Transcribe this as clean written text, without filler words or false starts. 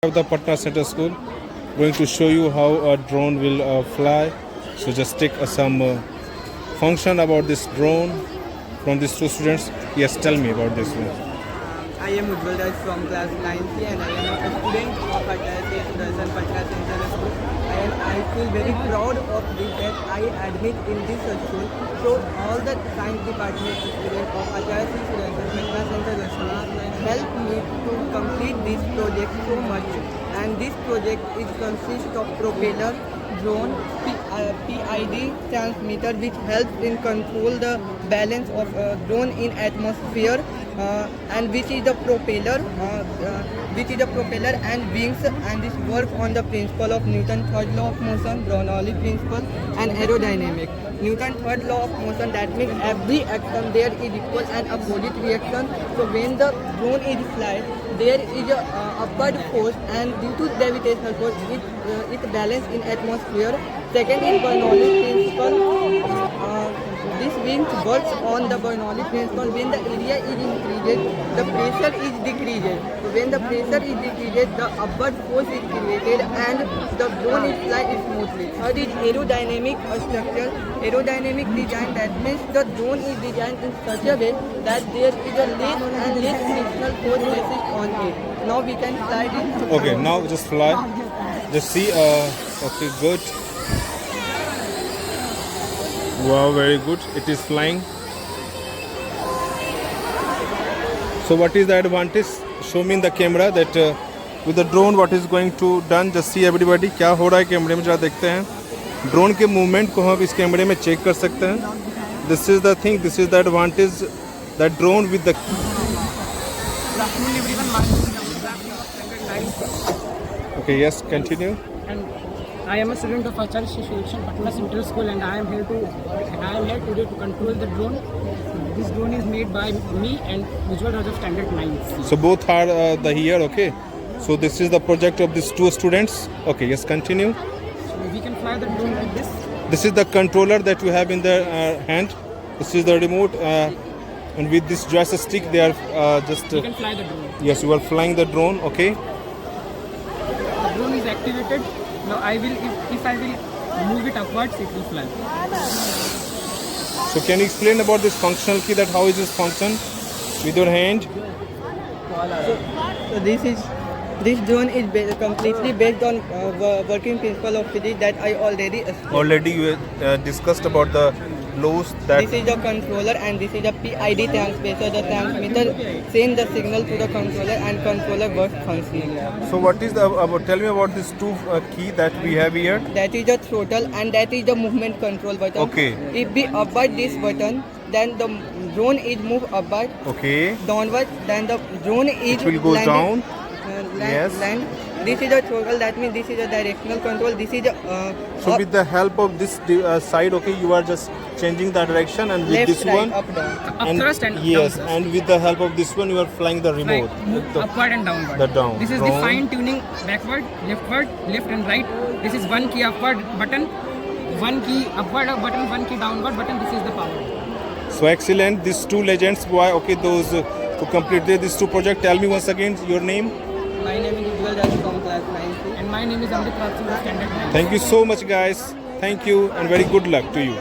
Of the Patna Center School, going to show you how a drone will fly. So just take some function about this drone from these two students. Yes, tell me about this one. I am Ujjwal Raj from class 9th and I am a student of Patna Center School. And I feel very proud of this that I admit in this school. So all the science department students of Acharya Patna Center School helped me to complete this project so much. And this project is consists of propeller, drone, PID transmitter which helps in control the balance of drone in atmosphere, and which is the propeller and wings, and this work on the principle of Newton's third law of motion, Bernoulli principle, and aerodynamic. Newton's third law of motion, that means every action there is equal and opposite reaction. So when the drone is flight, there is a upward force, and due to gravitational force it balance in atmosphere. Second is Bernoulli principle. This wing works on the Bernoulli principle. When the area is increased, the pressure is decreased. So when the pressure is decreased, the upward force is created and the drone is fly smoothly. Third is aerodynamic structure. Aerodynamic design, that means the drone is designed in such a way that there is a less and less frictional force basis on it. Now we can fly this. Okay, now just fly. Just see. Okay, good. Wow, very good. It is flying. So what is the advantage? Show me in the camera that with the drone what is going to done. Just see everybody क्या हो रहा है कैमरे में जरा देखते हैं. Drone के मूवमेंट को हम इस कैमरे में चेक कर सकते हैं. This is the thing. This is the advantage. That drone with the. Okay. Yes. Continue. I am a student of Acharya Selection Patna Central School, and I am here today to control the drone. This drone is made by me and Ujjwal Raj of Standard 9. So both are the here. Okay. So this is the project of these two students. Okay. Yes. Continue. So we can fly the drone like this. This is the controller that you have in the hand. This is the remote, and with this joystick, they are just. We can fly the drone. Yes, you are flying the drone. Okay. The drone is activated. Now I will, if I will move it upwards, it will fly. So can you explain about this functional key, that how is this function with your hand? So this drone is completely based on working principle of physics that I already explained. Already you discussed about the laws that. This is the controller and this is the PID transmitter. The transmitter sends the signal to the controller and controller works functionally. So what is the tell me about these two key that we have here? That is the throttle and that is the movement control button. Okay. If we upward this button, then the drone is move upward. Okay. Downward, then the drone is It will go landed, down. Land. This is the throttle. That means this is a directional control. This is a So with the help of this side, okay, you are just changing the direction, and with left, this right, one. up, down. Up thrust and yes, down thrust. and with the help of this one, you are flying the remote. Right. Move The- upward and downward. the down. This is Down. the fine tuning backward, leftward, left and right. This is one key upward button, one key upward button, one key downward button. This is the power. So excellent. These two legends, boy. Okay, those who completed these two projects. Tell me once again your name. My name is Ujjwal Raj from class 9. And my name is Amrit Raj of Standard 9. Thank you so much, guys. Thank you, and very good luck to you.